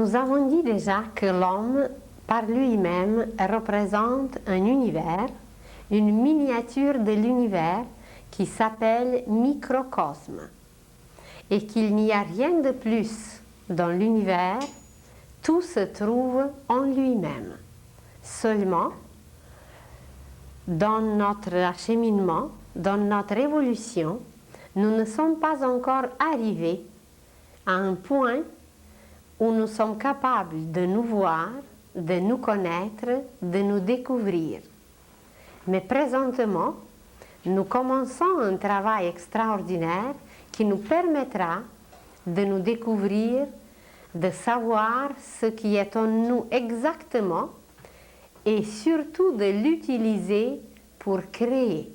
Nous avons dit déjà que l'homme, par lui-même, représente un univers, une miniature de l'univers qui s'appelle microcosme, et qu'il n'y a rien de plus dans l'univers, tout se trouve en lui-même. Seulement, dans notre acheminement, dans notre évolution, nous ne sommes pas encore arrivés à un point où nous sommes capables de nous voir, de nous connaître, de nous découvrir. Mais présentement, nous commençons un travail extraordinaire qui nous permettra de nous découvrir, de savoir ce qui est en nous exactement et surtout de l'utiliser pour créer.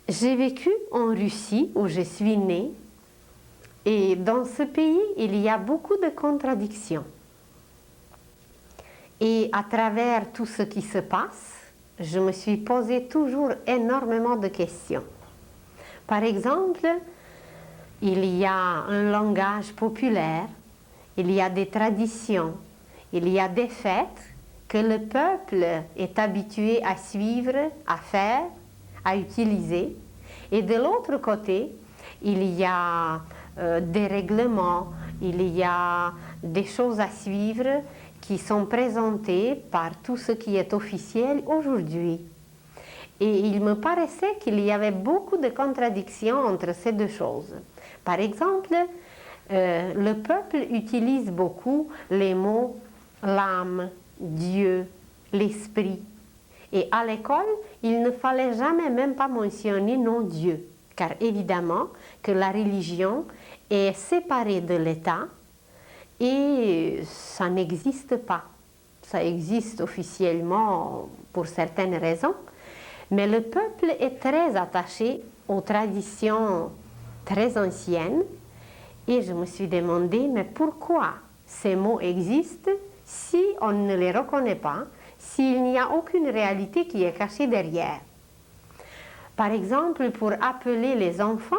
J'ai vécu en Russie où je suis née et dans ce pays il y a beaucoup de contradictions. Et à travers tout ce qui se passe, je me suis posé toujours énormément de questions. Par exemple, il y a un langage populaire, il y a des traditions, il y a des fêtes que le peuple est habitué à suivre, à faire, à utiliser. Et de l'autre côté, il y a des règlements, il y a des choses à suivre qui sont présentées par tout ce qui est officiel aujourd'hui. Et il me paraissait qu'il y avait beaucoup de contradictions entre ces deux choses. Par exemple, le peuple utilise beaucoup les mots l'âme, Dieu, l'esprit. Et à l'école, il ne fallait jamais même pas mentionner non Dieu, car évidemment que la religion est séparée de l'État et ça n'existe pas. Ça existe officiellement pour certaines raisons, mais le peuple est très attaché aux traditions très anciennes et je me suis demandé, mais pourquoi ces mots existent si on ne les reconnaît pas, s'il n'y a aucune réalité qui est cachée derrière? Par exemple, pour appeler les enfants,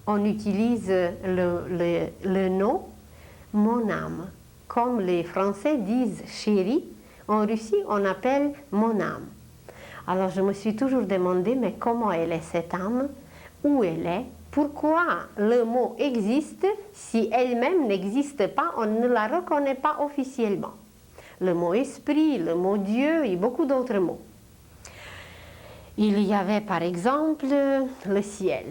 on utilise le nom « mon âme ». Comme les Français disent « chérie », en Russie, on appelle « mon âme ». Alors je me suis toujours demandé, mais comment elle est cette âme? Où elle est? Pourquoi le mot existe si elle-même n'existe pas, on ne la reconnaît pas officiellement? Le mot esprit, le mot Dieu et beaucoup d'autres mots. Il y avait par exemple le ciel,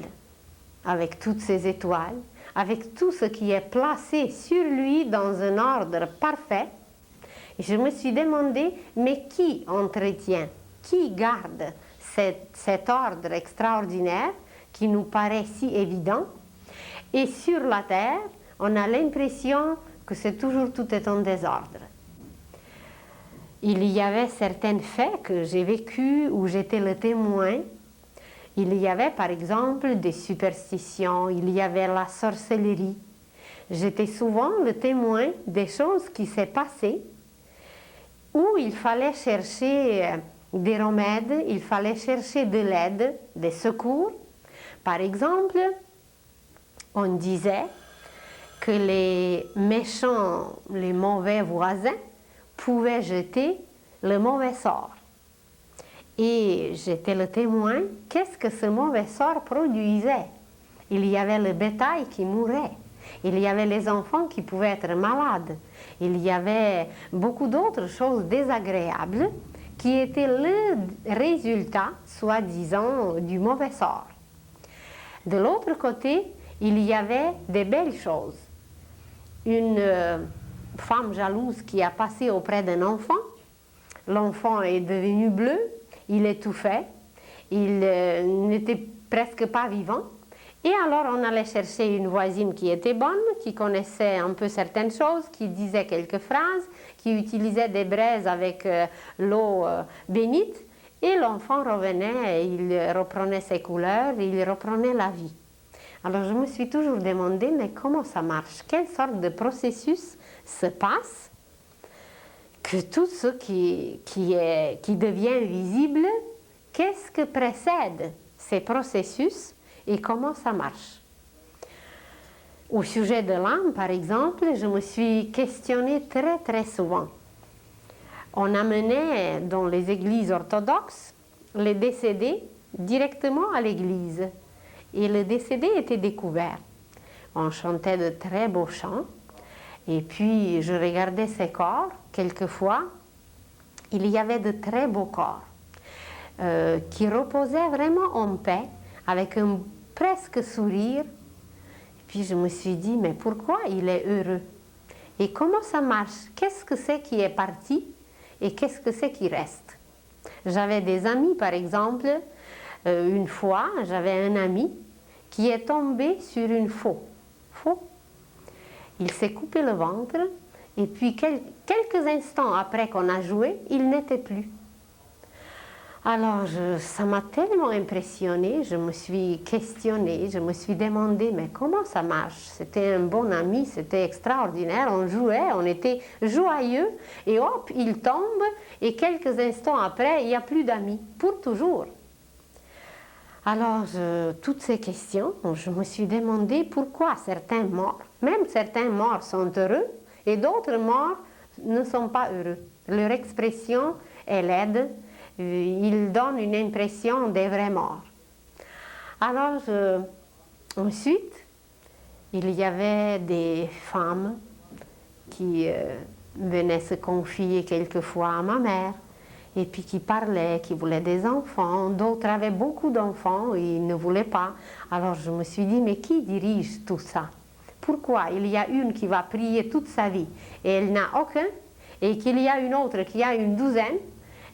avec toutes ses étoiles, avec tout ce qui est placé sur lui dans un ordre parfait. Et je me suis demandé, mais qui entretient, qui garde cet ordre extraordinaire qui nous paraît si évident? Et sur la terre, on a l'impression que c'est toujours tout est en désordre. Il y avait certains faits que j'ai vécus où j'étais le témoin. Il y avait par exemple des superstitions, il y avait la sorcellerie. J'étais souvent le témoin des choses qui s'est passées où il fallait chercher des remèdes, il fallait chercher de l'aide, des secours. Par exemple, on disait que les méchants, les mauvais voisins pouvaient jeter le mauvais sort. Et j'étais le témoin, qu'est-ce que ce mauvais sort produisait? Il y avait le bétail qui mourait, il y avait les enfants qui pouvaient être malades, il y avait beaucoup d'autres choses désagréables qui étaient le résultat, soi-disant, du mauvais sort. De l'autre côté, il y avait des belles choses. Une femme jalouse qui a passé auprès d'un enfant, l'enfant est devenu bleu, il étouffait, il n'était presque pas vivant. Et alors on allait chercher une voisine qui était bonne, qui connaissait un peu certaines choses, qui disait quelques phrases, qui utilisait des braises avec l'eau bénite. Et l'enfant revenait, il reprenait ses couleurs, il reprenait la vie. Alors je me suis toujours demandé, mais comment ça marche? Quelle sorte de processus se passe que tout ce qui devient visible, qu'est-ce que précède ces processus et comment ça marche? Au sujet de l'âme, par exemple, je me suis questionnée très très souvent. On amenait dans les églises orthodoxes les décédés directement à l'église et le décédé était découvert. On chantait de très beaux chants et puis je regardais ces corps. Quelquefois, il y avait de très beaux corps qui reposaient vraiment en paix avec un presque sourire. Puis je me suis dit, mais pourquoi il est heureux? Et comment ça marche? Qu'est-ce que c'est qui est parti et qu'est-ce que c'est qui reste? J'avais des amis, par exemple, une fois, j'avais un ami qui est tombé sur une faux. Il s'est coupé le ventre et puis quelques instants après qu'on a joué, il n'était plus. Alors, ça m'a tellement impressionnée, je me suis questionnée, je me suis demandé, mais comment ça marche? C'était un bon ami, c'était extraordinaire, on jouait, on était joyeux, et hop, il tombe, et quelques instants après, il n'y a plus d'amis, pour toujours. Alors, toutes ces questions, je me suis demandé pourquoi certains morts, même certains morts sont heureux, et d'autres morts ne sont pas heureux. Leur expression est laide, ils donnent une impression des vrais morts. Alors, ensuite, il y avait des femmes qui venaient se confier quelquefois à ma mère, et puis qui parlaient, qui voulaient des enfants. D'autres avaient beaucoup d'enfants et ils ne voulaient pas. Alors je me suis dit, mais qui dirige tout ça? Pourquoi il y a une qui va prier toute sa vie et elle n'a aucun, et qu'il y a une autre qui a une douzaine,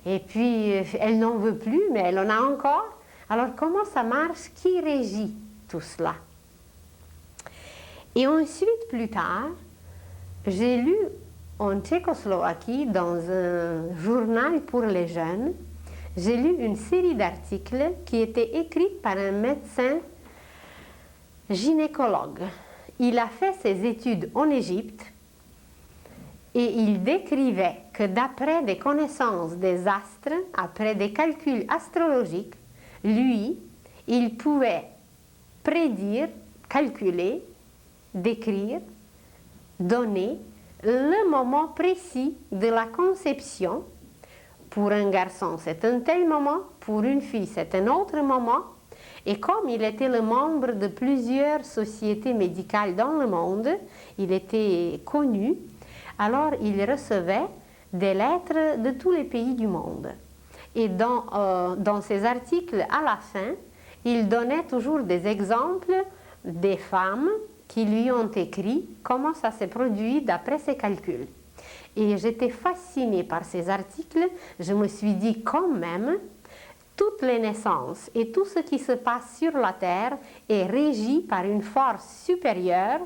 et puis elle n'en veut plus, mais elle en a encore? Alors comment ça marche? Qui régit tout cela? Et ensuite, plus tard, j'ai lu en Tchécoslovaquie, dans un journal pour les jeunes, j'ai lu une série d'articles qui étaient écrits par un médecin gynécologue. Il a fait ses études en Égypte et il décrivait que d'après des connaissances des astres, après des calculs astrologiques, lui, il pouvait prédire, calculer, décrire, donner le moment précis de la conception. Pour un garçon, c'est un tel moment, pour une fille, c'est un autre moment. Et comme il était le membre de plusieurs sociétés médicales dans le monde, il était connu, alors il recevait des lettres de tous les pays du monde. Et dans ces articles, à la fin, il donnait toujours des exemples des femmes qui lui ont écrit comment ça s'est produit d'après ses calculs. Et j'étais fascinée par ces articles. Je me suis dit, quand même, toutes les naissances et tout ce qui se passe sur la Terre est régi par une force supérieure.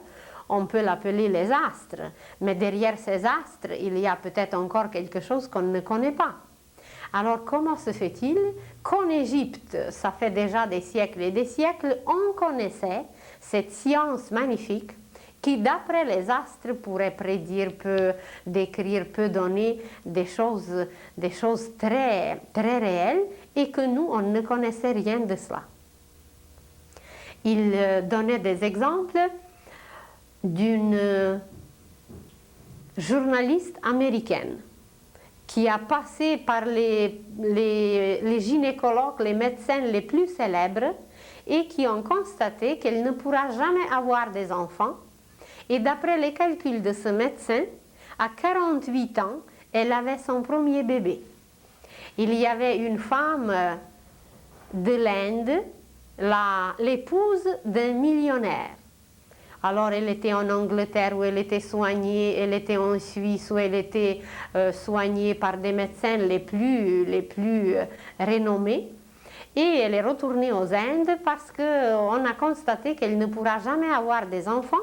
On peut l'appeler les astres, mais derrière ces astres, il y a peut-être encore quelque chose qu'on ne connaît pas. Alors comment se fait-il qu'en Égypte, ça fait déjà des siècles et des siècles, on connaissait cette science magnifique qui, d'après les astres, pourrait prédire, peut décrire, peut donner des choses très, très réelles et que nous, on ne connaissait rien de cela. Il donnait des exemples d'une journaliste américaine qui a passé par les gynécologues, les médecins les plus célèbres et qui ont constaté qu'elle ne pourra jamais avoir des enfants. Et d'après les calculs de ce médecin, à 48 ans, elle avait son premier bébé. Il y avait une femme de l'Inde, l'épouse d'un millionnaire. Alors elle était en Angleterre où elle était soignée, elle était en Suisse où elle était soignée par des médecins les plus renommés. Et elle est retournée aux Indes parce qu'on a constaté qu'elle ne pourra jamais avoir des enfants.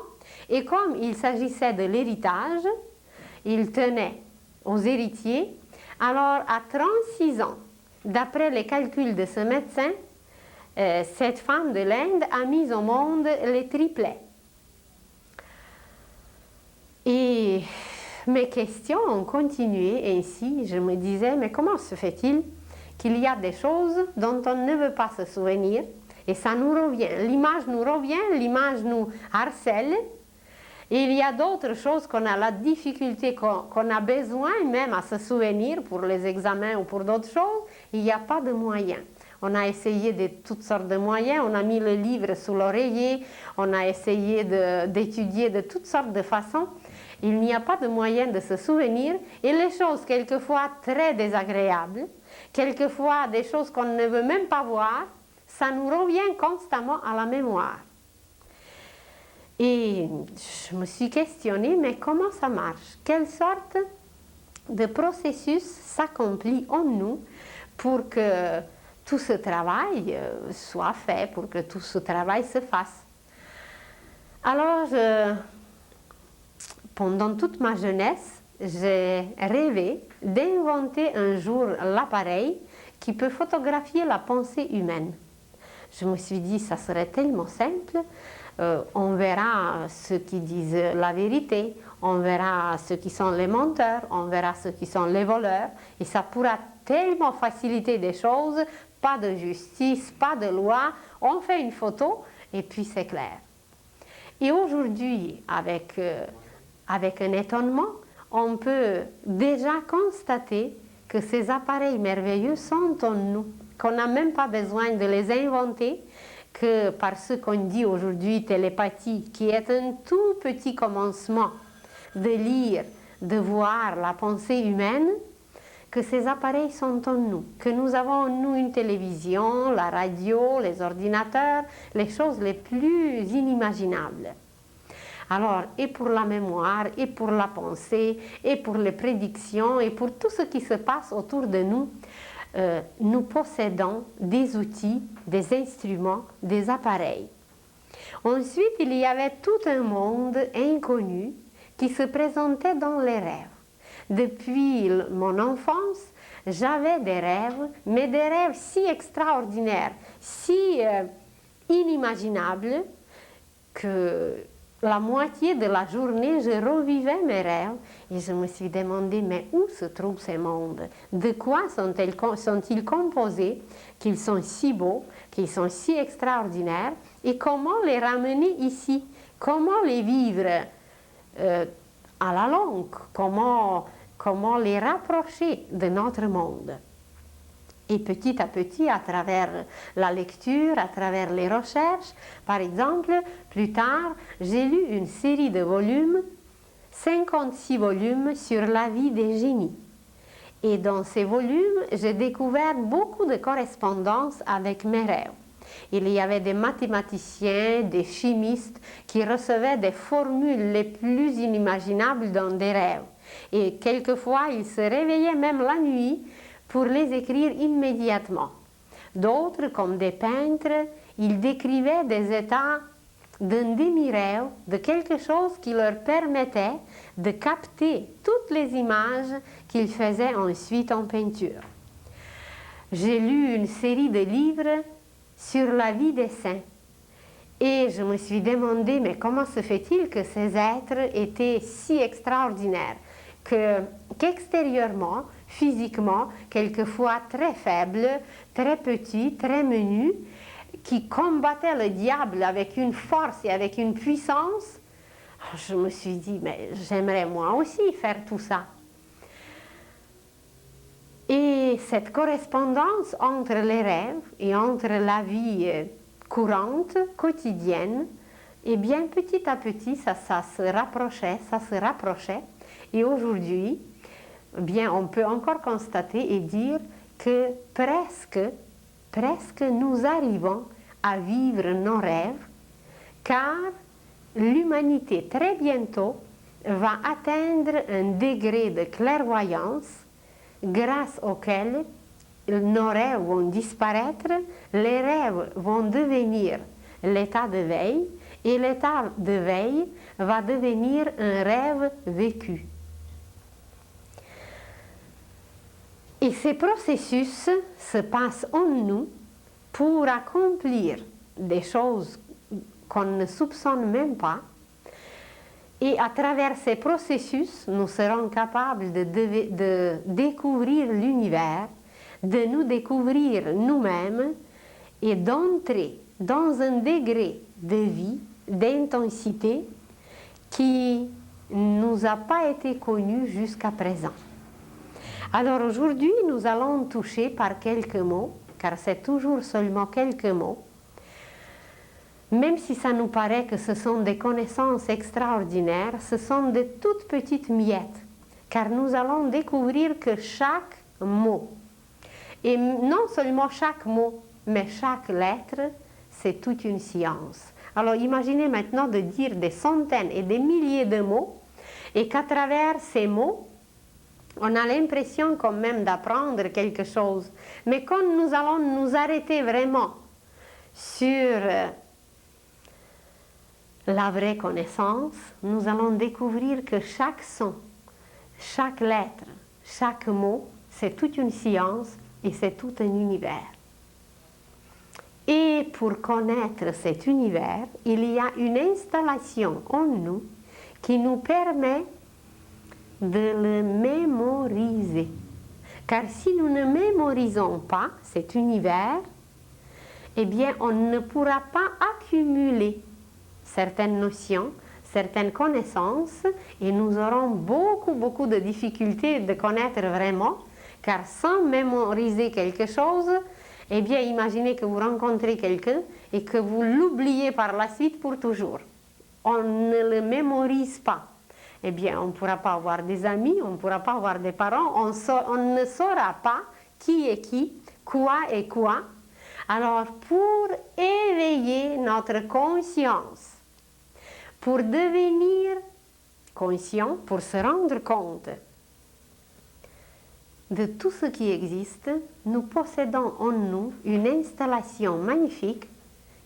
Et comme il s'agissait de l'héritage, il tenait aux héritiers. Alors à 36 ans, d'après les calculs de ce médecin, cette femme de l'Inde a mis au monde les triplets. Et mes questions ont continué ainsi. Je me disais, mais comment se fait-il qu'il y a des choses dont on ne veut pas se souvenir? Et ça nous revient, l'image nous revient, l'image nous harcèle. Et il y a d'autres choses qu'on a la difficulté, qu'on a besoin même à se souvenir pour les examens ou pour d'autres choses, il n'y a pas de moyens. On a essayé de toutes sortes de moyens, on a mis le livre sous l'oreiller, on a essayé d'étudier de toutes sortes de façons. Il n'y a pas de moyen de se souvenir et les choses quelquefois très désagréables, quelquefois des choses qu'on ne veut même pas voir, ça nous revient constamment à la mémoire. Et je me suis questionnée, mais comment ça marche? Quelle sorte de processus s'accomplit en nous pour que tout ce travail soit fait, pour que tout ce travail se fasse? Alors, pendant toute ma jeunesse, j'ai rêvé d'inventer un jour l'appareil qui peut photographier la pensée humaine. Je me suis dit, ça serait tellement simple, on verra ceux qui disent la vérité, on verra ceux qui sont les menteurs, on verra ceux qui sont les voleurs, et ça pourra tellement faciliter des choses, pas de justice, pas de loi, on fait une photo et puis c'est clair. Et aujourd'hui, avec un étonnement, on peut déjà constater que ces appareils merveilleux sont en nous, qu'on n'a même pas besoin de les inventer, que par ce qu'on dit aujourd'hui télépathie, qui est un tout petit commencement de lire, de voir la pensée humaine, que ces appareils sont en nous, que nous avons en nous une télévision, la radio, les ordinateurs, les choses les plus inimaginables. Alors, et pour la mémoire, et pour la pensée, et pour les prédictions, et pour tout ce qui se passe autour de nous, nous possédons des outils, des instruments, des appareils. Ensuite, il y avait tout un monde inconnu qui se présentait dans les rêves. Depuis mon enfance, j'avais des rêves, mais des rêves si extraordinaires, si inimaginables, que la moitié de la journée, je revivais mes rêves et je me suis demandé, mais où se trouvent ces mondes? De quoi sont-ils composés, qu'ils sont si beaux, qu'ils sont si extraordinaires, et comment les ramener ici? Comment les vivre à la longue? Comment les rapprocher de notre monde? Et petit à petit, à travers la lecture, à travers les recherches, par exemple, plus tard, j'ai lu une série de volumes, 56 volumes sur la vie des génies. Et dans ces volumes, j'ai découvert beaucoup de correspondances avec mes rêves. Il y avait des mathématiciens, des chimistes qui recevaient des formules les plus inimaginables dans des rêves. Et quelquefois, ils se réveillaient même la nuit pour les écrire immédiatement. D'autres, comme des peintres, ils décrivaient des états d'un demi-rêve, de quelque chose qui leur permettait de capter toutes les images qu'ils faisaient ensuite en peinture. J'ai lu une série de livres sur la vie des saints et je me suis demandé, mais comment se fait-il que ces êtres étaient si extraordinaires qu'extérieurement, physiquement, quelquefois très faibles, très petits, très menus, qui combattaient le diable avec une force et avec une puissance. Je me suis dit, mais j'aimerais moi aussi faire tout ça. Et cette correspondance entre les rêves et entre la vie courante, quotidienne, eh bien petit à petit, ça se rapprochait. Et aujourd'hui, bien, on peut encore constater et dire que presque nous arrivons à vivre nos rêves, car l'humanité très bientôt va atteindre un degré de clairvoyance grâce auquel nos rêves vont disparaître, les rêves vont devenir l'état de veille et l'état de veille va devenir un rêve vécu. Et ces processus se passent en nous pour accomplir des choses qu'on ne soupçonne même pas. Et à travers ces processus, nous serons capables de découvrir l'univers, de nous découvrir nous-mêmes et d'entrer dans un degré de vie, d'intensité qui ne nous a pas été connu jusqu'à présent. Alors aujourd'hui, nous allons toucher par quelques mots, car c'est toujours seulement quelques mots, même si ça nous paraît que ce sont des connaissances extraordinaires, ce sont de toutes petites miettes, car nous allons découvrir que chaque mot, et non seulement chaque mot, mais chaque lettre, c'est toute une science. Alors imaginez maintenant de dire des centaines et des milliers de mots, et qu'à travers ces mots, on a l'impression quand même d'apprendre quelque chose. Mais quand nous allons nous arrêter vraiment sur la vraie connaissance, nous allons découvrir que chaque son, chaque lettre, chaque mot, c'est toute une science et c'est tout un univers. Et pour connaître cet univers, il y a une installation en nous qui nous permet de le mémoriser. Car si nous ne mémorisons pas cet univers, eh bien on ne pourra pas accumuler certaines notions, certaines connaissances, et nous aurons beaucoup de difficultés de connaître vraiment, car sans mémoriser quelque chose, eh bien imaginez que vous rencontrez quelqu'un et que vous l'oubliez par la suite pour toujours. On ne le mémorise pas. Eh bien, on ne pourra pas avoir des amis, on ne pourra pas avoir des parents, on ne saura pas qui est qui, quoi est quoi. Alors, pour éveiller notre conscience, pour devenir conscient, pour se rendre compte de tout ce qui existe, nous possédons en nous une installation magnifique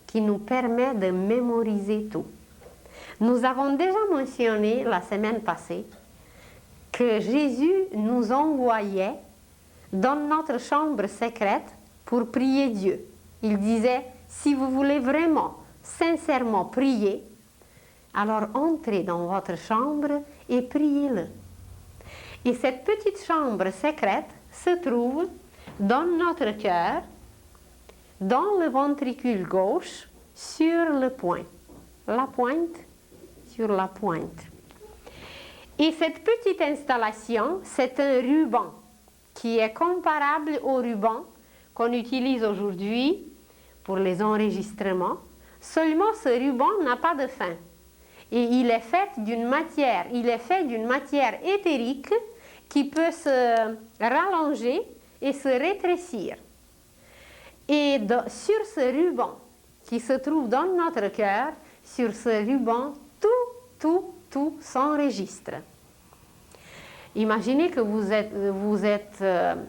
qui nous permet de mémoriser tout. Nous avons déjà mentionné la semaine passée que Jésus nous envoyait dans notre chambre secrète pour prier Dieu. Il disait, si vous voulez vraiment, sincèrement prier, alors entrez dans votre chambre et priez-le. Et cette petite chambre secrète se trouve dans notre cœur, dans le ventricule gauche, sur le point. La pointe sur la pointe. Et cette petite installation, c'est un ruban qui est comparable au ruban qu'on utilise aujourd'hui pour les enregistrements. Seulement ce ruban n'a pas de fin. Et il est fait d'une matière éthérique qui peut se rallonger et se rétrécir. Et sur ce ruban qui se trouve dans notre cœur, sur ce ruban, tout s'enregistre. Imaginez que vous êtes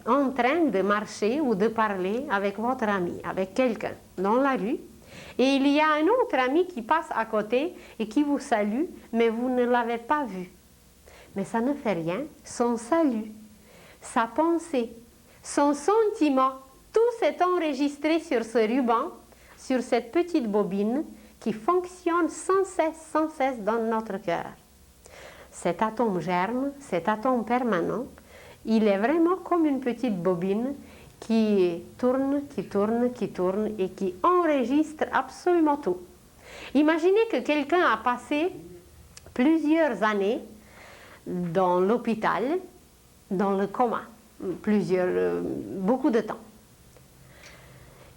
en train de marcher ou de parler avec votre ami, avec quelqu'un dans la rue, et il y a un autre ami qui passe à côté et qui vous salue, mais vous ne l'avez pas vu. Mais ça ne fait rien, son salut, sa pensée, son sentiment, tout s'est enregistré sur ce ruban, sur cette petite bobine, qui fonctionne sans cesse dans notre cœur. Cet atome germe, cet atome permanent, il est vraiment comme une petite bobine qui tourne et qui enregistre absolument tout. Imaginez que quelqu'un a passé plusieurs années dans l'hôpital, dans le coma, beaucoup de temps.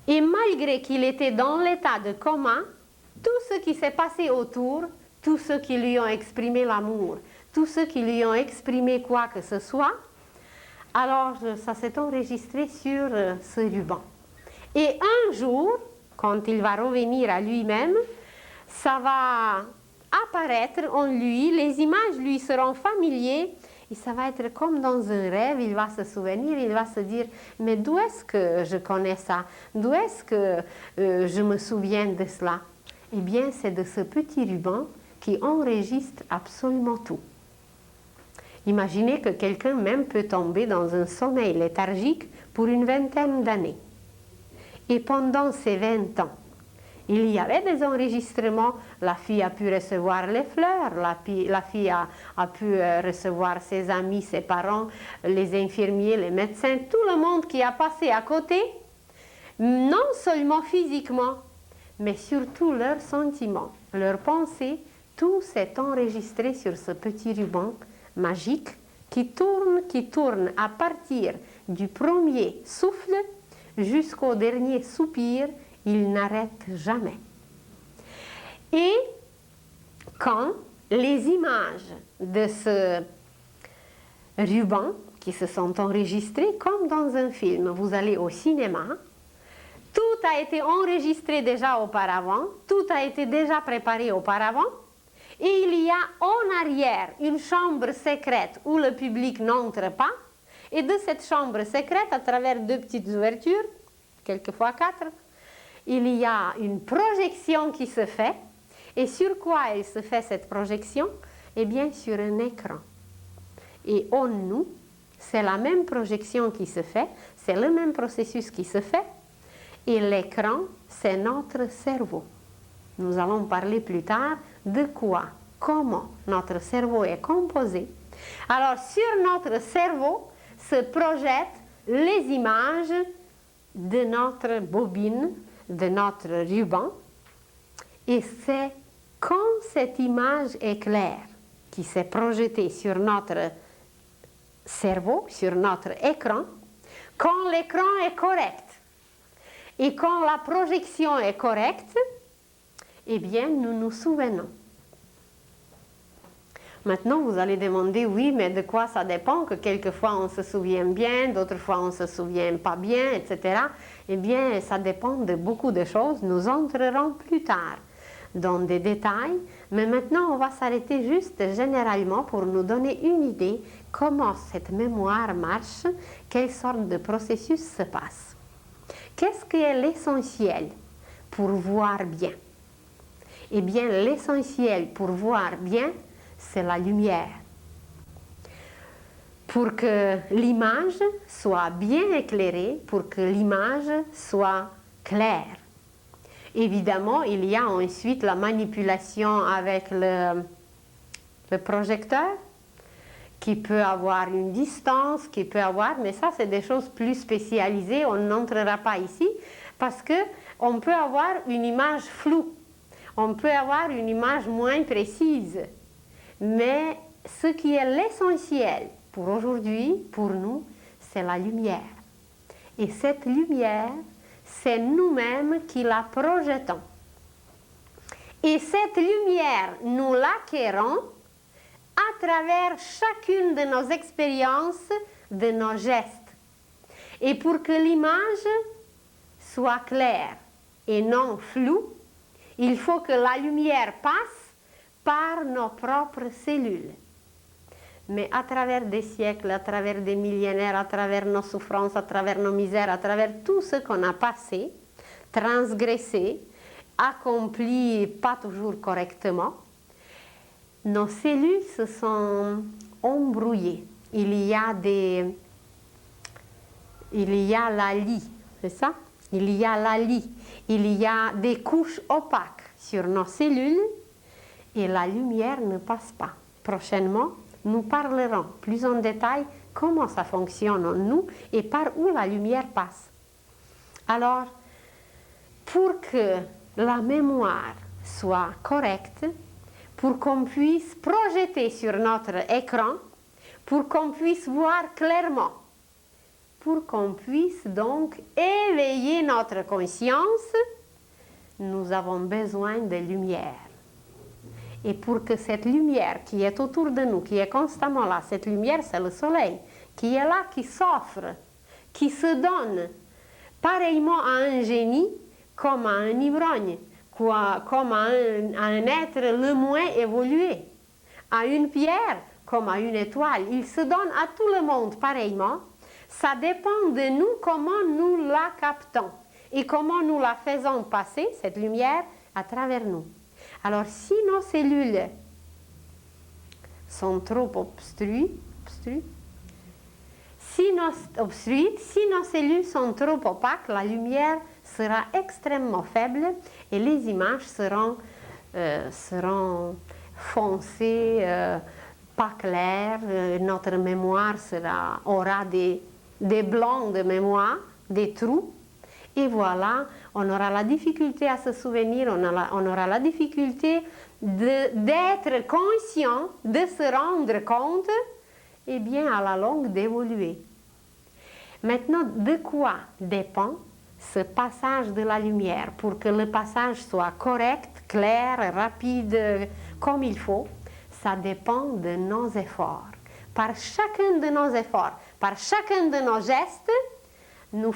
Et malgré qu'il était dans l'état de coma, tout ce qui s'est passé autour, tous ceux qui lui ont exprimé l'amour, tous ceux qui lui ont exprimé quoi que ce soit, alors ça s'est enregistré sur ce ruban. Et un jour, quand il va revenir à lui-même, ça va apparaître en lui, les images lui seront familières, et ça va être comme dans un rêve, il va se souvenir, il va se dire, mais d'où est-ce que je connais ça? D'où est-ce que je me souviens de cela? Eh bien, c'est de ce petit ruban qui enregistre absolument tout. Imaginez que quelqu'un même peut tomber dans un sommeil léthargique pour une vingtaine d'années. Et pendant ces 20 ans, il y avait des enregistrements, la fille a pu recevoir les fleurs, la fille a pu recevoir ses amis, ses parents, les infirmiers, les médecins, tout le monde qui a passé à côté, non seulement physiquement, mais surtout leurs sentiments, leurs pensées, tout s'est enregistré sur ce petit ruban magique qui tourne à partir du premier souffle jusqu'au dernier soupir, il n'arrête jamais. Et quand les images de ce ruban qui se sont enregistrées comme dans un film, vous allez au cinéma, tout a été enregistré déjà auparavant, tout a été déjà préparé auparavant, et il y a en arrière une chambre secrète où le public n'entre pas, et de cette chambre secrète, à travers 2 petites ouvertures, quelquefois 4, il y a une projection qui se fait. Et sur quoi elle se fait cette projection? Eh bien, sur un écran. Et en nous, c'est la même projection qui se fait, c'est le même processus qui se fait, et l'écran, c'est notre cerveau. Nous allons parler plus tard de quoi, comment notre cerveau est composé. Alors, sur notre cerveau se projettent les images de notre bobine, de notre ruban, et c'est quand cette image est claire, qui s'est projetée sur notre cerveau, sur notre écran, quand l'écran est correct et quand la projection est correcte, eh bien, nous nous souvenons. Maintenant, vous allez demander, oui, mais de quoi ça dépend, que quelquefois on se souvient bien, d'autres fois on ne se souvient pas bien, etc. Eh bien, ça dépend de beaucoup de choses. Nous entrerons plus tard dans des détails, mais maintenant on va s'arrêter juste généralement pour nous donner une idée comment cette mémoire marche, quelle sorte de processus se passe. Qu'est-ce qui est l'essentiel pour voir bien? Eh bien, l'essentiel pour voir bien, c'est la lumière. Pour que l'image soit bien éclairée, pour que l'image soit claire. Évidemment, il y a ensuite la manipulation avec le projecteur, qui peut avoir une distance, qui peut avoir, mais ça c'est des choses plus spécialisées, on n'entrera pas ici, parce qu'on peut avoir une image floue, on peut avoir une image moins précise, mais ce qui est l'essentiel pour aujourd'hui, pour nous, c'est la lumière. Et cette lumière, c'est nous-mêmes qui la projetons. Et cette lumière, nous l'acquérons à travers chacune de nos expériences, de nos gestes. Et pour que l'image soit claire et non floue, il faut que la lumière passe par nos propres cellules. Mais à travers des siècles, à travers des millénaires, à travers nos souffrances, à travers nos misères, à travers tout ce qu'on a passé, transgressé, accompli pas toujours correctement, nos cellules se sont embrouillées. Il y a la lie, c'est ça? Il y a la lie. Il y a des couches opaques sur nos cellules et la lumière ne passe pas. Prochainement, nous parlerons plus en détail comment ça fonctionne en nous et par où la lumière passe. Alors, pour que la mémoire soit correcte, pour qu'on puisse projeter sur notre écran, pour qu'on puisse voir clairement, pour qu'on puisse donc éveiller notre conscience, nous avons besoin de lumière. Et pour que cette lumière qui est autour de nous, qui est constamment là, cette lumière c'est le soleil, qui est là, qui s'offre, qui se donne, pareillement à un génie comme à un ivrogne, comme à un être le moins évolué, à une pierre comme à une étoile. Il se donne à tout le monde pareillement. Ça dépend de nous comment nous la captons et comment nous la faisons passer, cette lumière, à travers nous. Alors, si nos cellules sont trop obstruées, si nos cellules sont trop opaques, la lumière sera extrêmement faible et les images seront foncées, pas claires, notre mémoire aura des blancs de mémoire, des trous. Et voilà, on aura la difficulté à se souvenir, on aura la difficulté d'être conscient, de se rendre compte, et bien à la longue d'évoluer. Maintenant, de quoi dépend ce passage de la lumière? Pour que le passage soit correct, clair, rapide, comme il faut, ça dépend de nos efforts. Par chacun de nos efforts, par chacun de nos gestes, nous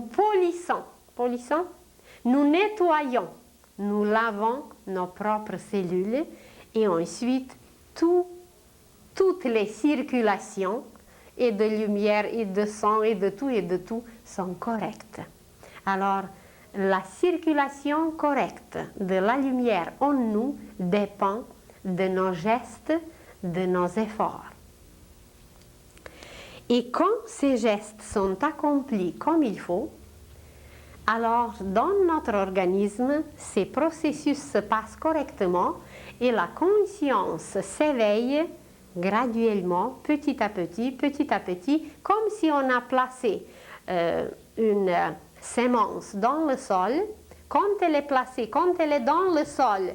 polissons, nous nettoyons, nous lavons nos propres cellules et ensuite toutes les circulations et de lumière et de sang et de tout sont correctes. Alors, la circulation correcte de la lumière en nous dépend de nos gestes, de nos efforts. Et quand ces gestes sont accomplis comme il faut, alors dans notre organisme, ces processus se passent correctement et la conscience s'éveille graduellement, petit à petit, comme si on a placé une sémence dans le sol. Quand elle est placée, quand elle est dans le sol,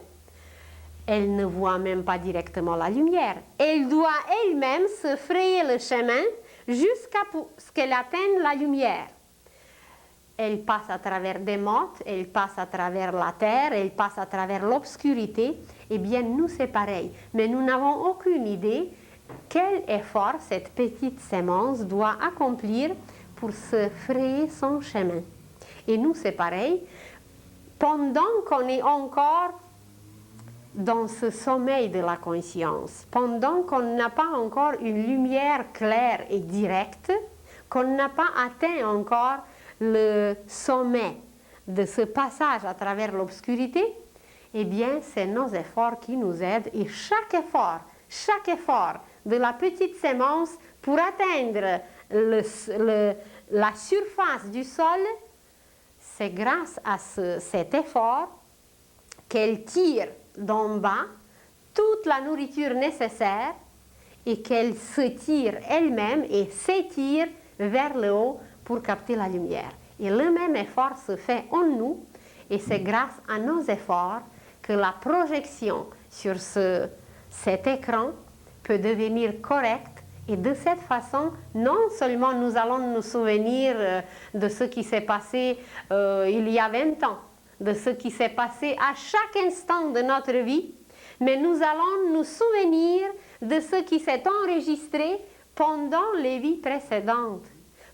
elle ne voit même pas directement la lumière. Elle doit elle-même se frayer le chemin jusqu'à ce qu'elle atteigne la lumière. Elle passe à travers des mottes, elle passe à travers la terre, elle passe à travers l'obscurité. Eh bien, nous, c'est pareil. Mais nous n'avons aucune idée quel effort cette petite sémence doit accomplir pour se frayer son chemin. Et nous, c'est pareil. Pendant qu'on est encore dans ce sommeil de la conscience, pendant qu'on n'a pas encore une lumière claire et directe, qu'on n'a pas atteint encore le sommet de ce passage à travers l'obscurité, eh bien, c'est nos efforts qui nous aident et chaque effort de la petite sémence pour atteindre la surface du sol, c'est grâce à cet effort qu'elle tire d'en bas toute la nourriture nécessaire et qu'elle se tire elle-même et s'étire vers le haut pour capter la lumière. Et le même effort se fait en nous et c'est grâce à nos efforts que la projection sur cet écran peut devenir correcte. Et de cette façon, non seulement nous allons nous souvenir de ce qui s'est passé il y a 20 ans, de ce qui s'est passé à chaque instant de notre vie, mais nous allons nous souvenir de ce qui s'est enregistré pendant les vies précédentes,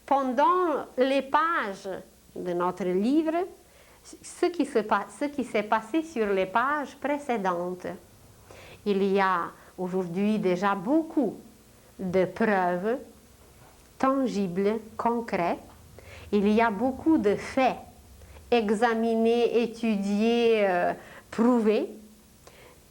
pendant les pages de notre livre, ce qui s'est passé sur les pages précédentes. Il y a aujourd'hui déjà beaucoup de preuves tangibles, concrètes. Il y a beaucoup de faits examinés, étudiés, prouvés,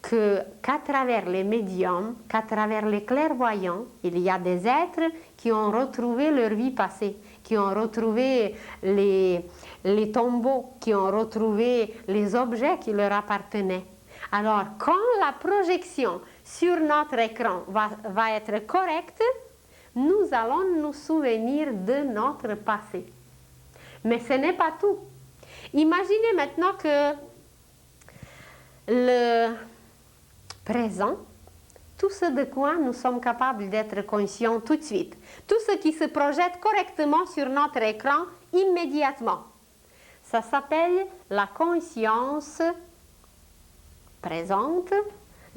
qu'à travers les médiums, qu'à travers les clairvoyants, il y a des êtres qui ont retrouvé leur vie passée, qui ont retrouvé les tombeaux, qui ont retrouvé les objets qui leur appartenaient. Alors, quand la projection sur notre écran va être correcte, nous allons nous souvenir de notre passé. Mais ce n'est pas tout. Imaginez maintenant que le présent, tout ce de quoi nous sommes capables d'être conscients tout de suite, tout ce qui se projette correctement sur notre écran immédiatement, ça s'appelle la conscience présente,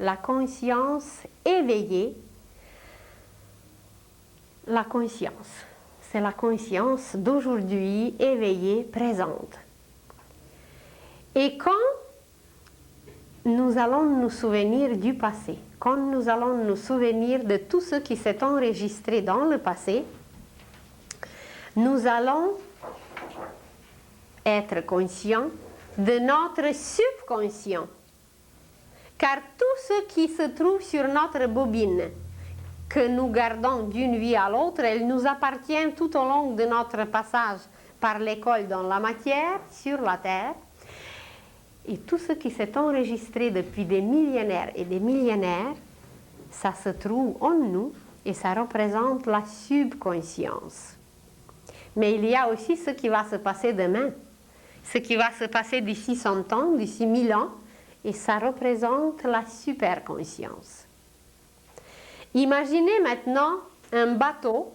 la conscience éveillée. La conscience, c'est la conscience d'aujourd'hui éveillée, présente. Et quand nous allons nous souvenir du passé, quand nous allons nous souvenir de tout ce qui s'est enregistré dans le passé, nous allons être conscients de notre subconscient. Car tout ce qui se trouve sur notre bobine, que nous gardons d'une vie à l'autre, elle nous appartient tout au long de notre passage par l'école dans la matière, sur la terre. Et tout ce qui s'est enregistré depuis des millénaires et des millénaires, ça se trouve en nous et ça représente la subconscience. Mais il y a aussi ce qui va se passer demain, ce qui va se passer d'ici 100 ans, d'ici 1000 ans, et ça représente la superconscience. Imaginez maintenant un bateau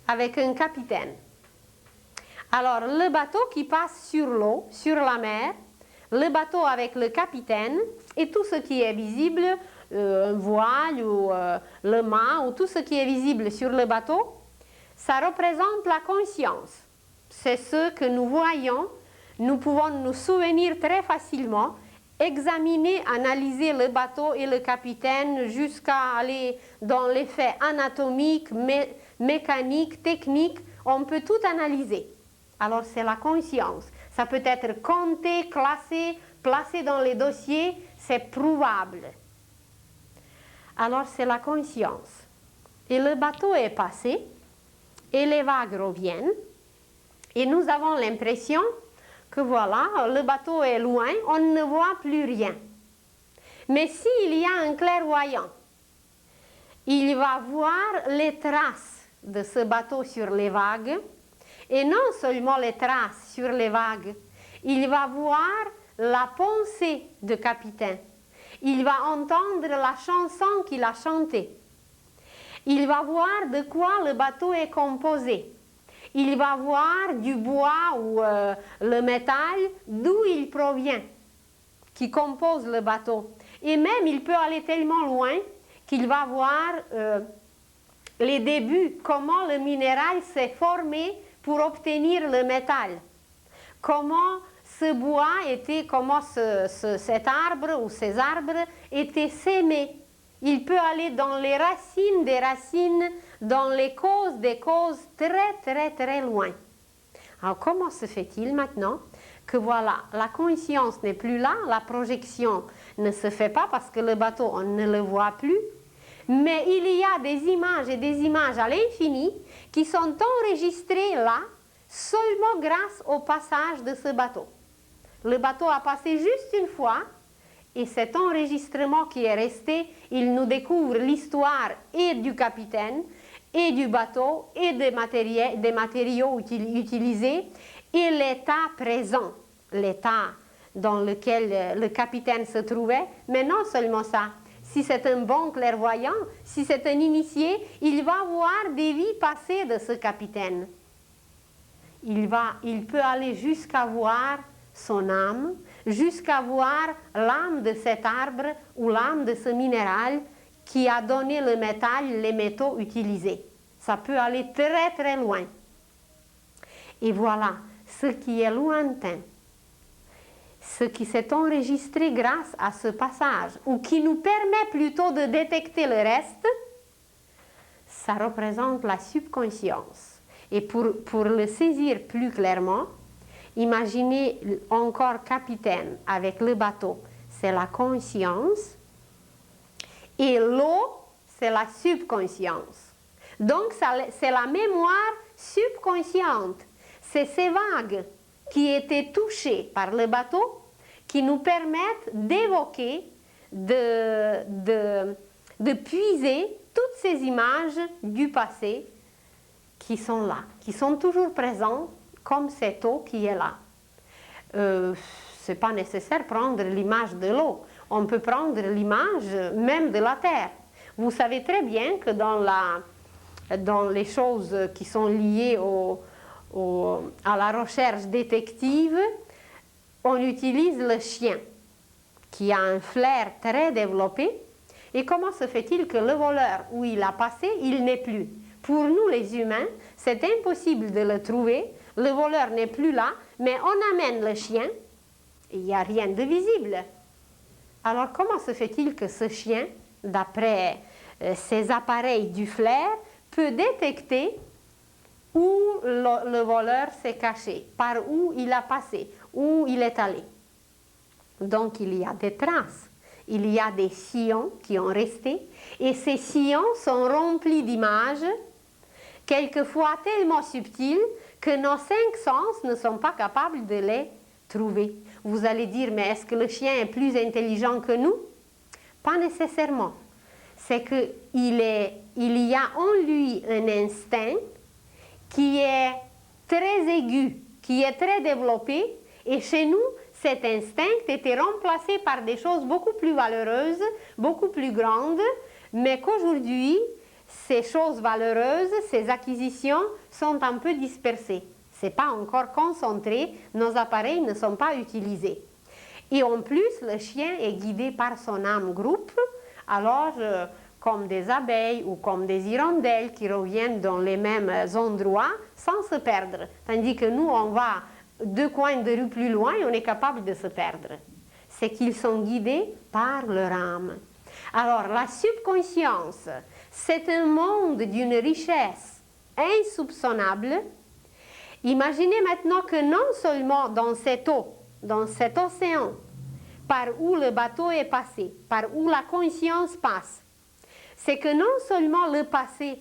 avec un capitaine. Alors, le bateau qui passe sur l'eau, sur la mer, le bateau avec le capitaine et tout ce qui est visible, un voile ou le mât ou tout ce qui est visible sur le bateau, ça représente la conscience. C'est ce que nous voyons, nous pouvons nous souvenir très facilement, examiner, analyser le bateau et le capitaine jusqu'à aller dans les faits anatomiques, mécaniques, techniques, on peut tout analyser. Alors c'est la conscience. Ça peut être compté, classé, placé dans les dossiers, c'est prouvable. Alors c'est la conscience. Et le bateau est passé, et les vagues reviennent, et nous avons l'impression que voilà, le bateau est loin, on ne voit plus rien. Mais s'il y a un clairvoyant, il va voir les traces de ce bateau sur les vagues, et non seulement les traces sur les vagues, il va voir la pensée du capitaine. Il va entendre la chanson qu'il a chantée. Il va voir de quoi le bateau est composé. Il va voir du bois ou le métal, d'où il provient, qui compose le bateau. Et même, il peut aller tellement loin qu'il va voir les débuts, comment le minéral s'est formé pour obtenir le métal. Comment ce bois était, comment cet arbre ou ces arbres étaient sémés. Il peut aller dans les racines des racines, dans les causes des causes, très très très loin. Alors comment se fait-il maintenant que voilà, la conscience n'est plus là, la projection ne se fait pas parce que le bateau, on ne le voit plus, mais il y a des images et des images à l'infini qui sont enregistrées là seulement grâce au passage de ce bateau. Le bateau a passé juste une fois et cet enregistrement qui est resté, il nous découvre l'histoire et du capitaine et du bateau et des matériaux utilisés et l'état présent, l'état dans lequel le capitaine se trouvait. Mais non seulement ça, si c'est un bon clairvoyant, si c'est un initié, il va voir des vies passées de ce capitaine. Il peut aller jusqu'à voir son âme, jusqu'à voir l'âme de cet arbre ou l'âme de ce minéral qui a donné le métal, les métaux utilisés. Ça peut aller très très loin. Et voilà, ce qui est lointain, ce qui s'est enregistré grâce à ce passage, ou qui nous permet plutôt de détecter le reste, ça représente la subconscience. Et pour le saisir plus clairement, imaginez encore capitaine avec le bateau, c'est la conscience, et l'eau, c'est la subconscience. Donc, c'est la mémoire subconsciente. C'est ces vagues qui étaient touchées par le bateau qui nous permettent d'évoquer, de puiser toutes ces images du passé qui sont là, qui sont toujours présentes comme cette eau qui est là. Ce n'est pas nécessaire de prendre l'image de l'eau. On peut prendre l'image même de la terre. Vous savez très bien que dans les choses qui sont liées à la recherche détective, on utilise le chien qui a un flair très développé. Et comment se fait-il que le voleur, où il a passé, il n'est plus? Pour nous les humains, c'est impossible de le trouver. Le voleur n'est plus là, mais on amène le chien et il n'y a rien de visible. Alors comment se fait-il que ce chien, d'après ces appareils du flair, peut détecter où le voleur s'est caché, par où il a passé, où il est allé? Donc il y a des traces, il y a des sillons qui ont resté, et ces sillons sont remplis d'images, quelquefois tellement subtiles que nos 5 sens ne sont pas capables de les trouver. Vous allez dire, mais est-ce que le chien est plus intelligent que nous? Pas nécessairement. C'est qu'il y a en lui un instinct qui est très aigu, qui est très développé, et chez nous, cet instinct était remplacé par des choses beaucoup plus valeureuses, beaucoup plus grandes, mais qu'aujourd'hui, ces choses valeureuses, ces acquisitions sont un peu dispersées. Ce n'est pas encore concentré, nos appareils ne sont pas utilisés. Et en plus, le chien est guidé par son âme groupe, alors comme des abeilles ou comme des hirondelles qui reviennent dans les mêmes endroits sans se perdre. Tandis que nous, on va 2 coins de rue plus loin et on est capable de se perdre. C'est qu'ils sont guidés par leur âme. Alors, la subconscience, c'est un monde d'une richesse insoupçonnable. Imaginez maintenant que non seulement dans cette eau, dans cet océan, par où le bateau est passé, par où la conscience passe, c'est que non seulement le passé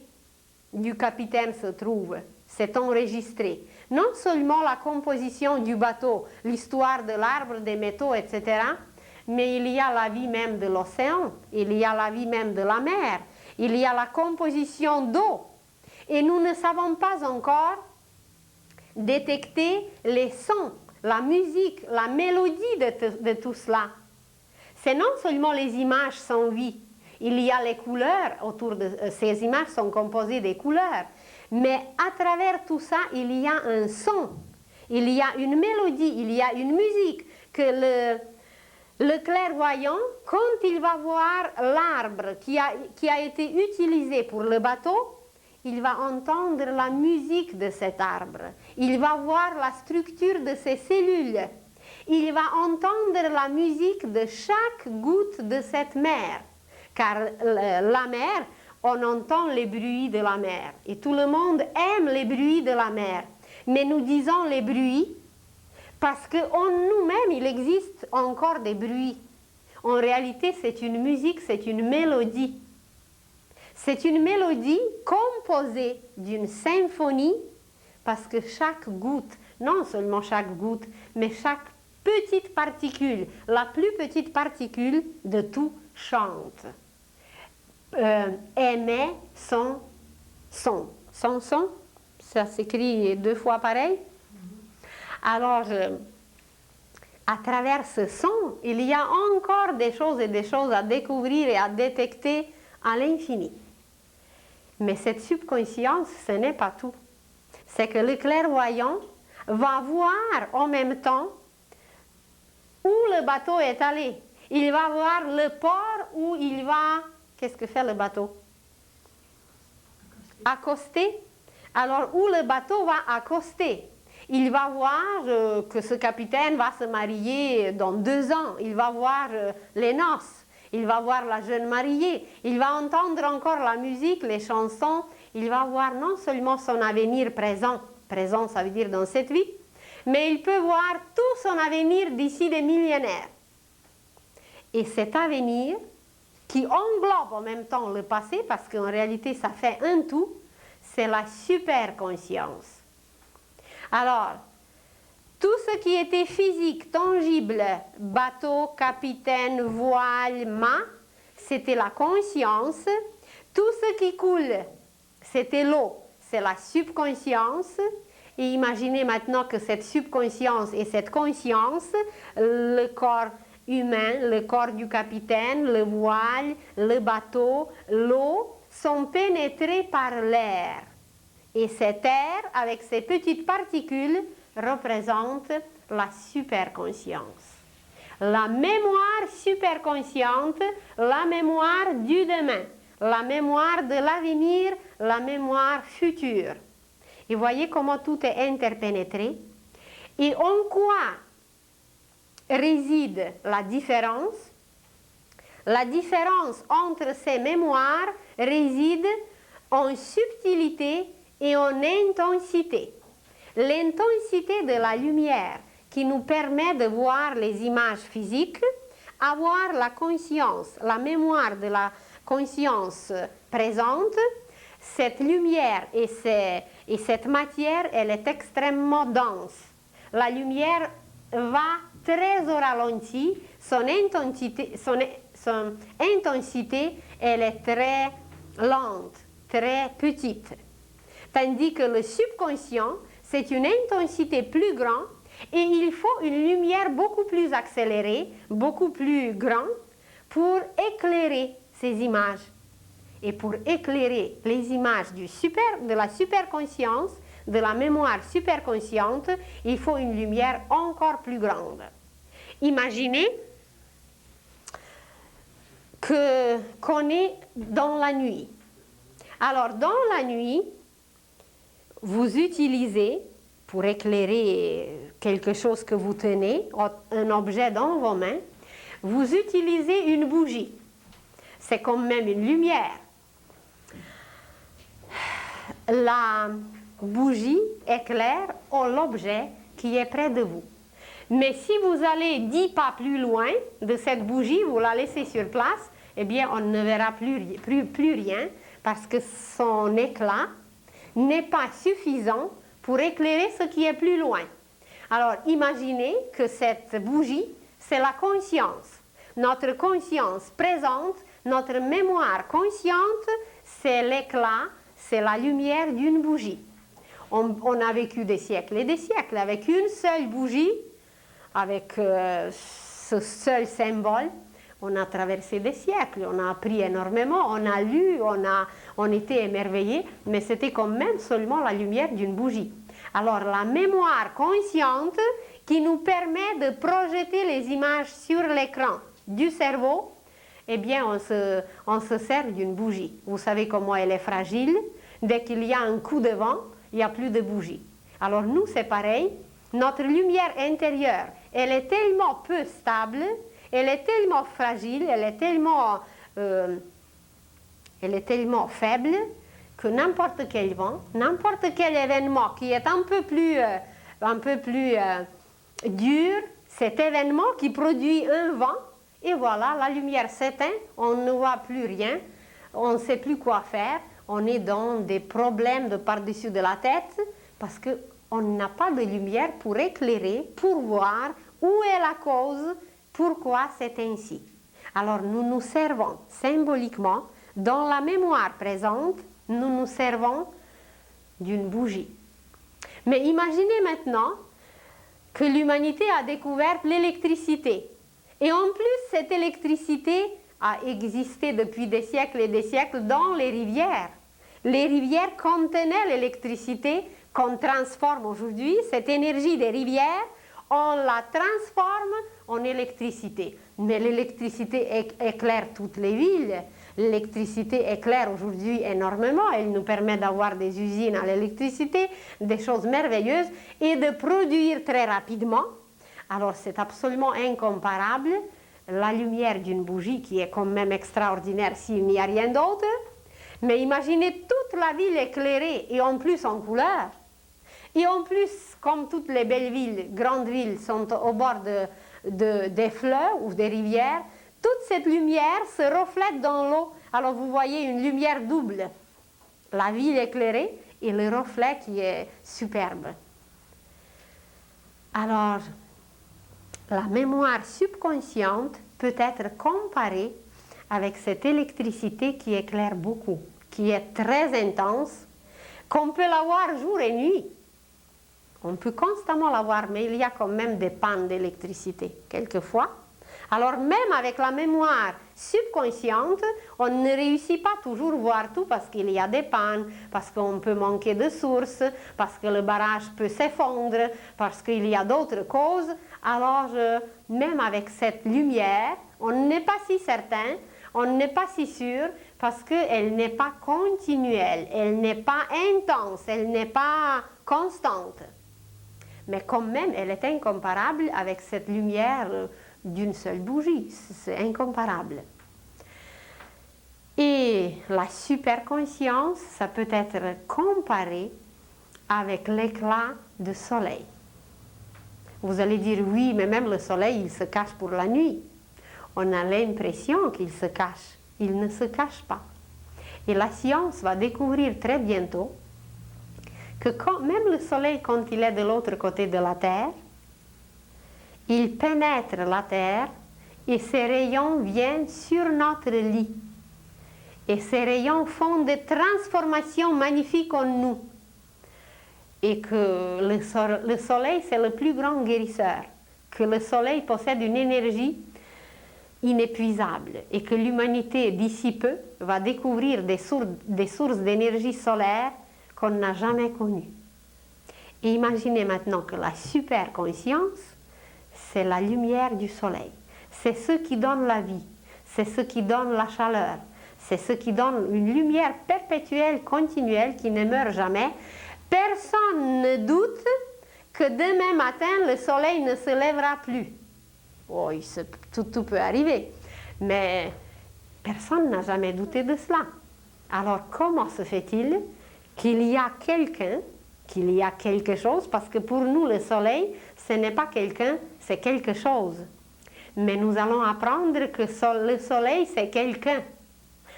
du capitaine se trouve, c'est enregistré, non seulement la composition du bateau, l'histoire de l'arbre, des métaux, etc., mais il y a la vie même de l'océan, il y a la vie même de la mer, il y a la composition d'eau. Et nous ne savons pas encore détecter les sons, la musique, la mélodie de tout cela. C'est non seulement les images sans vie, il y a les couleurs autour de ces images sont composées des couleurs, mais à travers tout ça, il y a un son, il y a une mélodie, il y a une musique que le clairvoyant, quand il va voir l'arbre qui a été utilisé pour le bateau, il va entendre la musique de cet arbre. Il va voir la structure de ses cellules. Il va entendre la musique de chaque goutte de cette mer. Car la mer, on entend les bruits de la mer. Et tout le monde aime les bruits de la mer. Mais nous disons les bruits parce qu'en nous-mêmes, il existe encore des bruits. En réalité, c'est une musique, c'est une mélodie. C'est une mélodie composée d'une symphonie parce que chaque goutte, non seulement chaque goutte, mais chaque petite particule, la plus petite particule de tout chante. Émet son son. Son son, ça s'écrit 2 fois pareil. Alors, à travers ce son, il y a encore des choses et des choses à découvrir et à détecter à l'infini. Mais cette subconscience, ce n'est pas tout. C'est que le clairvoyant va voir en même temps où le bateau est allé. Il va voir le port où il va... Qu'est-ce que fait le bateau? Accoster. Alors, où le bateau va accoster. Il va voir que ce capitaine va se marier dans 2 ans. Il va voir les noces. Il va voir la jeune mariée, il va entendre encore la musique, les chansons, il va voir non seulement son avenir présent, présent ça veut dire dans cette vie, mais il peut voir tout son avenir d'ici des millénaires. Et cet avenir, qui englobe en même temps le passé, parce qu'en réalité ça fait un tout, c'est la superconscience. Alors, tout ce qui était physique, tangible, bateau, capitaine, voile, mât, c'était la conscience. Tout ce qui coule, c'était l'eau, c'est la subconscience. Et imaginez maintenant que cette subconscience et cette conscience, le corps humain, le corps du capitaine, le voile, le bateau, l'eau, sont pénétrés par l'air. Et cet air, avec ses petites particules, représente la superconscience. La mémoire superconsciente, la mémoire du demain, la mémoire de l'avenir, la mémoire future. Et voyez comment tout est interpénétré. Et en quoi réside la différence? La différence entre ces mémoires réside en subtilité et en intensité. L'intensité de la lumière qui nous permet de voir les images physiques, avoir la conscience, la mémoire de la conscience présente, cette lumière et cette matière, elle est extrêmement dense. La lumière va très au ralenti, son intensité, elle est très lente, très petite. Tandis que le subconscient, c'est une intensité plus grande Et il faut une lumière beaucoup plus accélérée, beaucoup plus grande pour éclairer ces images. Et pour éclairer les images de la superconscience, de la mémoire superconsciente, il faut une lumière encore plus grande. Imaginez qu'on est dans la nuit. Alors, dans la nuit, vous utilisez, pour éclairer quelque chose que vous tenez, un objet dans vos mains, vous utilisez une bougie. C'est quand même une lumière. La bougie éclaire l'objet qui est près de vous. Mais si vous allez 10 pas plus loin de cette bougie, vous la laissez sur place, eh bien on ne verra plus rien parce que son éclat n'est pas suffisant pour éclairer ce qui est plus loin. Alors imaginez que cette bougie, c'est la conscience. Notre conscience présente, notre mémoire consciente, c'est l'éclat, c'est la lumière d'une bougie. On a vécu des siècles et des siècles avec une seule bougie, avec ce seul symbole. On a traversé des siècles, on a appris énormément, on a lu, on était émerveillés, mais c'était quand même seulement la lumière d'une bougie. Alors la mémoire consciente qui nous permet de projeter les images sur l'écran du cerveau, eh bien on se sert d'une bougie. Vous savez comment elle est fragile. Dès qu'il y a un coup de vent, il n'y a plus de bougie. Alors nous, c'est pareil. Notre lumière intérieure, elle est tellement peu stable, elle est tellement fragile, elle est tellement faible que n'importe quel vent, n'importe quel événement qui est un peu plus dur, cet événement qui produit un vent, et voilà, la lumière s'éteint, on ne voit plus rien, on ne sait plus quoi faire, on est dans des problèmes de par-dessus de la tête parce qu'on n'a pas de lumière pour éclairer, pour voir où est la cause, pourquoi c'est ainsi. Alors nous nous servons symboliquement, dans la mémoire présente, nous nous servons d'une bougie. Mais imaginez maintenant que l'humanité a découvert l'électricité. Et en plus, cette électricité a existé depuis des siècles et des siècles dans les rivières. Les rivières contenaient l'électricité qu'on transforme aujourd'hui. Cette énergie des rivières, on la transforme en électricité. Mais l'électricité éclaire toutes les villes. L'électricité éclaire aujourd'hui énormément. Elle nous permet d'avoir des usines à l'électricité, des choses merveilleuses et de produire très rapidement. Alors c'est absolument incomparable. La lumière d'une bougie qui est quand même extraordinaire s'il n'y a rien d'autre. Mais imaginez toute la ville éclairée et en plus en couleur. Et en plus, comme toutes les belles villes, grandes villes sont au bord des fleuves ou des rivières, toute cette lumière se reflète dans l'eau. Alors vous voyez une lumière double. La ville éclairée et le reflet qui est superbe. Alors, la mémoire subconsciente peut être comparée avec cette électricité qui éclaire beaucoup, qui est très intense, qu'on peut la voir jour et nuit. On peut constamment la voir, mais il y a quand même des pannes d'électricité, quelquefois. Alors même avec la mémoire subconsciente, on ne réussit pas toujours à voir tout parce qu'il y a des pannes, parce qu'on peut manquer de sources, parce que le barrage peut s'effondrer, parce qu'il y a d'autres causes. Alors même avec cette lumière, on n'est pas si certain, on n'est pas si sûr, parce qu'elle n'est pas continuelle, elle n'est pas intense, elle n'est pas constante. Mais quand même, elle est incomparable avec cette lumière d'une seule bougie. C'est incomparable. Et la superconscience, ça peut être comparé avec l'éclat du soleil. Vous allez dire, oui, mais même le soleil, il se cache pour la nuit. On a l'impression qu'il se cache. Il ne se cache pas. Et la science va découvrir très bientôt que même le soleil, quand il est de l'autre côté de la Terre, il pénètre la Terre et ses rayons viennent sur notre lit. Et ces rayons font des transformations magnifiques en nous. et que le soleil, c'est le plus grand guérisseur, que le soleil possède une énergie inépuisable et que l'humanité, d'ici peu, va découvrir des sources d'énergie solaire qu'on n'a jamais connues. Et imaginez maintenant que la superconscience, c'est la lumière du soleil. C'est ce qui donne la vie, c'est ce qui donne la chaleur, c'est ce qui donne une lumière perpétuelle, continuelle, qui ne meurt jamais. Personne ne doute que demain matin, le soleil ne se lèvera plus. Oh, tout peut arriver, mais personne n'a jamais douté de cela. Alors comment se fait-il qu'il y a quelqu'un, qu'il y a quelque chose, parce que pour nous le soleil, ce n'est pas quelqu'un, c'est quelque chose. Mais nous allons apprendre que le soleil, c'est quelqu'un,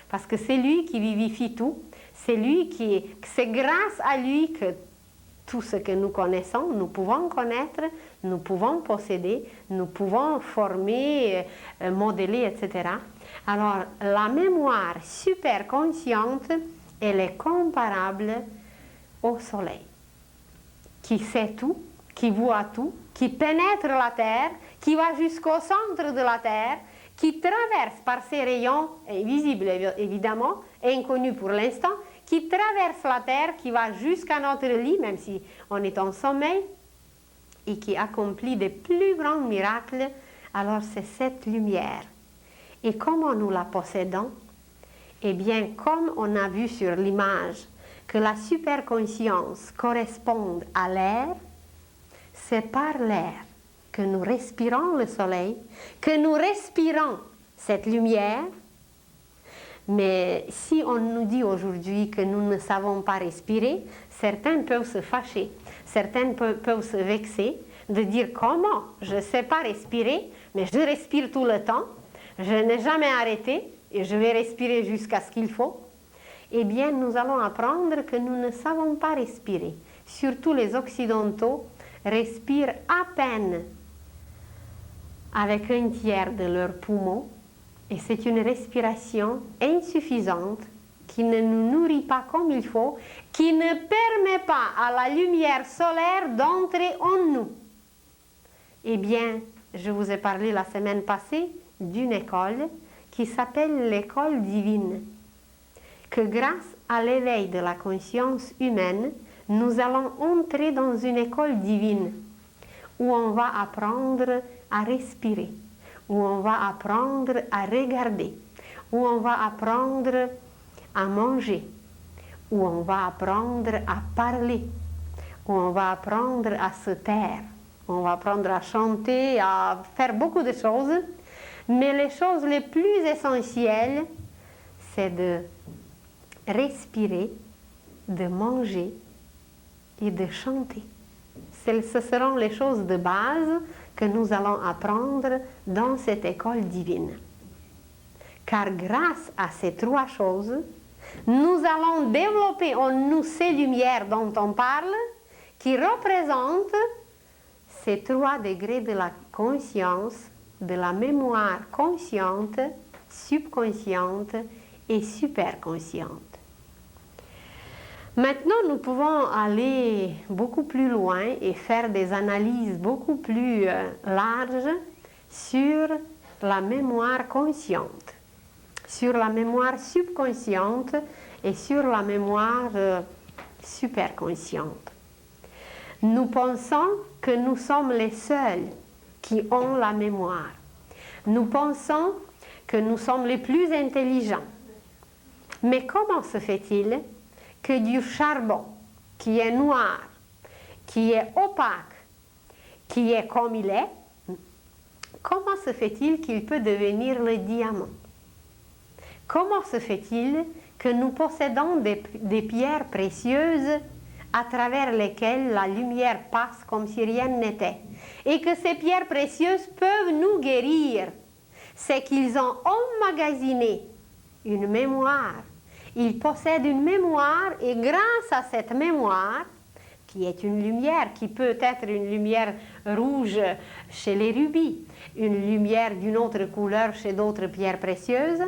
parce que c'est lui qui vivifie tout, c'est grâce à lui que tout ce que nous connaissons, nous pouvons connaître, nous pouvons posséder, nous pouvons former, modeler, etc. Alors, la mémoire superconsciente, elle est comparable au soleil, qui sait tout, qui voit tout, qui pénètre la terre, qui va jusqu'au centre de la terre, qui traverse par ses rayons, invisibles évidemment, inconnus pour l'instant, qui traverse la terre, qui va jusqu'à notre lit, même si on est en sommeil, et qui accomplit des plus grands miracles. Alors c'est cette lumière. Et comment nous la possédons? Eh bien, comme on a vu sur l'image que la superconscience correspond à l'air, c'est par l'air que nous respirons le soleil, que nous respirons cette lumière. Mais si on nous dit aujourd'hui que nous ne savons pas respirer, certains peuvent se fâcher, certains peuvent se vexer, de dire comment, je ne sais pas respirer, mais je respire tout le temps, je n'ai jamais arrêté et je vais respirer jusqu'à ce qu'il faut. Eh bien, nous allons apprendre que nous ne savons pas respirer. Surtout les Occidentaux respirent à peine avec un tiers de leurs poumons. Et c'est une respiration insuffisante qui ne nous nourrit pas comme il faut, qui ne permet pas à la lumière solaire d'entrer en nous. Eh bien, je vous ai parlé la semaine passée d'une école qui s'appelle l'école divine. Que grâce à l'éveil de la conscience humaine, nous allons entrer dans une école divine où on va apprendre à respirer, où on va apprendre à regarder, où on va apprendre à manger, où on va apprendre à parler, où on va apprendre à se taire, où on va apprendre à chanter, à faire beaucoup de choses. Mais les choses les plus essentielles, c'est de respirer, de manger et de chanter. Ce seront les choses de base que nous allons apprendre dans cette école divine. Car grâce à ces trois choses, nous allons développer en nous ces lumières dont on parle, qui représentent ces 3 degrés de la conscience, de la mémoire consciente, subconsciente et superconsciente. Maintenant, nous pouvons aller beaucoup plus loin et faire des analyses beaucoup plus larges sur la mémoire consciente, sur la mémoire subconsciente et sur la mémoire superconsciente. Nous pensons que nous sommes les seuls qui ont la mémoire. Nous pensons que nous sommes les plus intelligents. Mais comment se fait-il que du charbon, qui est noir, qui est opaque, qui est comme il est, comment se fait-il qu'il peut devenir le diamant? Comment se fait-il que nous possédons des pierres précieuses à travers lesquelles la lumière passe comme si rien n'était, et que ces pierres précieuses peuvent nous guérir? C'est qu'ils ont emmagasiné une mémoire. Ils possèdent une mémoire et grâce à cette mémoire, qui est une lumière, qui peut être une lumière rouge chez les rubis, une lumière d'une autre couleur chez d'autres pierres précieuses,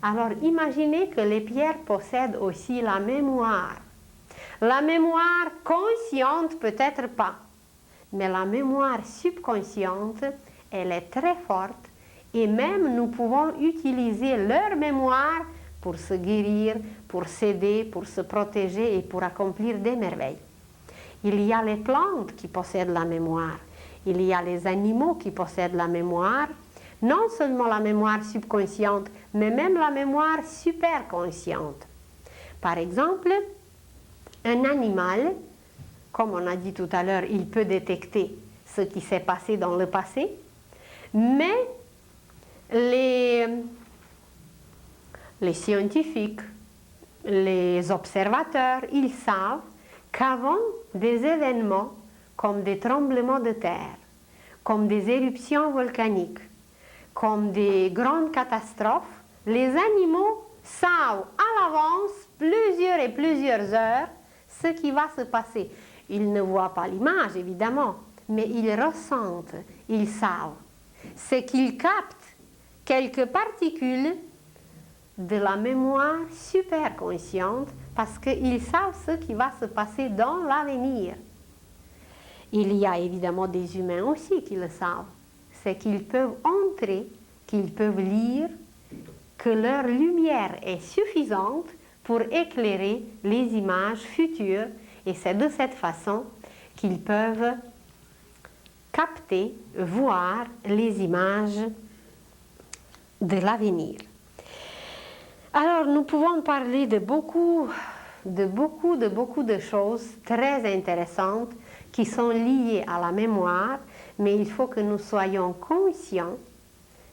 alors imaginez que les pierres possèdent aussi la mémoire. La mémoire consciente peut-être pas, mais la mémoire subconsciente, elle est très forte et même nous pouvons utiliser leur mémoire pour se guérir, pour s'aider, pour se protéger et pour accomplir des merveilles. Il y a les plantes qui possèdent la mémoire, il y a les animaux qui possèdent la mémoire, non seulement la mémoire subconsciente, mais même la mémoire superconsciente. Par exemple, un animal, comme on a dit tout à l'heure, il peut détecter ce qui s'est passé dans le passé, mais les scientifiques, les observateurs, ils savent qu'avant des événements comme des tremblements de terre, comme des éruptions volcaniques, comme des grandes catastrophes, les animaux savent à l'avance, plusieurs et plusieurs heures, ce qui va se passer. Ils ne voient pas l'image, évidemment, mais ils ressentent, ils savent. C'est qu'ils captent quelques particules de la mémoire superconsciente parce qu'ils savent ce qui va se passer dans l'avenir. Il y a évidemment des humains aussi qui le savent. C'est qu'ils peuvent entrer, qu'ils peuvent lire, que leur lumière est suffisante pour éclairer les images futures et c'est de cette façon qu'ils peuvent capter, voir les images de l'avenir. Alors nous pouvons parler de beaucoup de choses très intéressantes qui sont liées à la mémoire, mais il faut que nous soyons conscients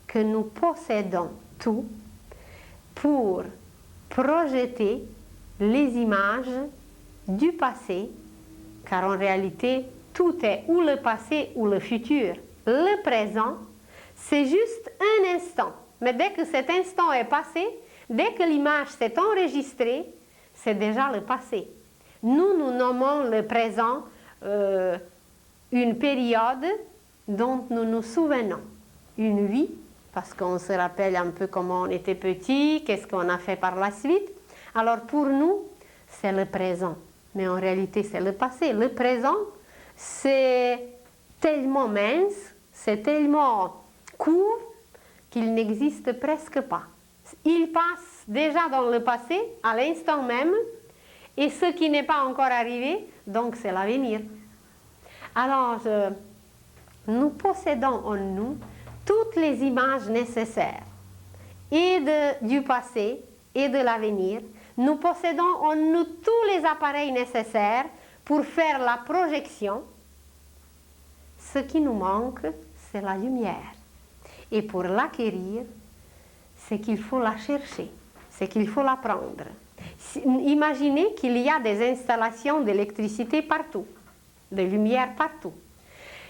que nous possédons tout pour projeter les images du passé, car en réalité, tout est ou le passé ou le futur. Le présent, c'est juste un instant. Mais dès que cet instant est passé, dès que l'image s'est enregistrée, c'est déjà le passé. Nous nommons le présent une période dont nous nous souvenons, une vie, parce qu'on se rappelle un peu comment on était petit, qu'est-ce qu'on a fait par la suite. Alors pour nous, c'est le présent, mais en réalité c'est le passé. Le présent, c'est tellement mince, c'est tellement court qu'il n'existe presque pas. Il passe déjà dans le passé, à l'instant même, et ce qui n'est pas encore arrivé, donc c'est l'avenir. Alors, nous possédons en nous toutes les images nécessaires, et du passé et de l'avenir. Nous possédons en nous tous les appareils nécessaires pour faire la projection. Ce qui nous manque, c'est la lumière. Et pour l'acquérir, c'est qu'il faut la chercher, c'est qu'il faut la prendre. Imaginez qu'il y a des installations d'électricité partout, de lumière partout.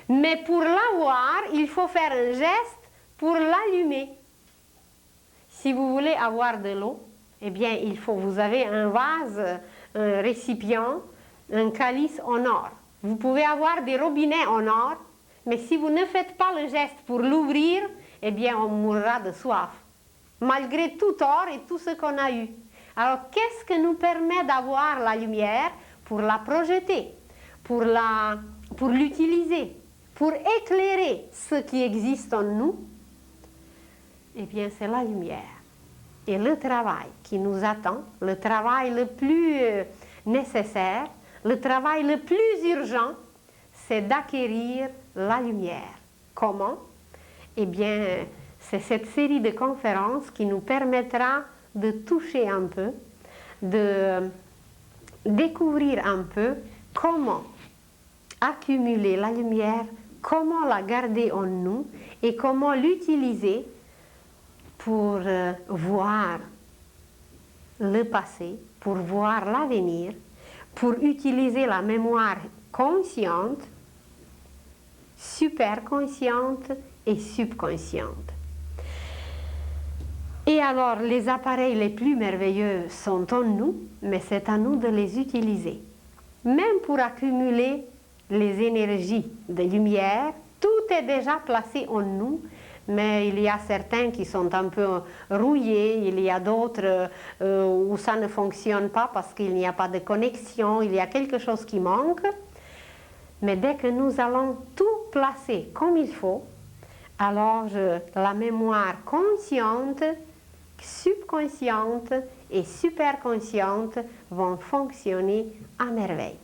Mais pour l'avoir, il faut faire un geste pour l'allumer. Si vous voulez avoir de l'eau, eh bien, vous avez un vase, un récipient, un calice en or. Vous pouvez avoir des robinets en or, mais si vous ne faites pas le geste pour l'ouvrir, eh bien, on mourra de soif, malgré tout or et tout ce qu'on a eu. Alors, qu'est-ce que nous permet d'avoir la lumière pour la projeter, pour l'utiliser, pour éclairer ce qui existe en nous? Eh bien, c'est la lumière. Et le travail qui nous attend, le travail le plus nécessaire, le travail le plus urgent, c'est d'acquérir la lumière. Comment? Eh bien, c'est cette série de conférences qui nous permettra de toucher un peu, de découvrir un peu comment accumuler la lumière, comment la garder en nous et comment l'utiliser pour voir le passé, pour voir l'avenir, pour utiliser la mémoire consciente, superconsciente et subconsciente. Et alors, les appareils les plus merveilleux sont en nous, mais c'est à nous de les utiliser. Même pour accumuler les énergies de lumière, tout est déjà placé en nous, mais il y a certains qui sont un peu rouillés, il y a d'autres où ça ne fonctionne pas parce qu'il n'y a pas de connexion, il y a quelque chose qui manque. Mais dès que nous allons tout placer comme il faut, alors la mémoire consciente, subconsciente et superconsciente vont fonctionner à merveille.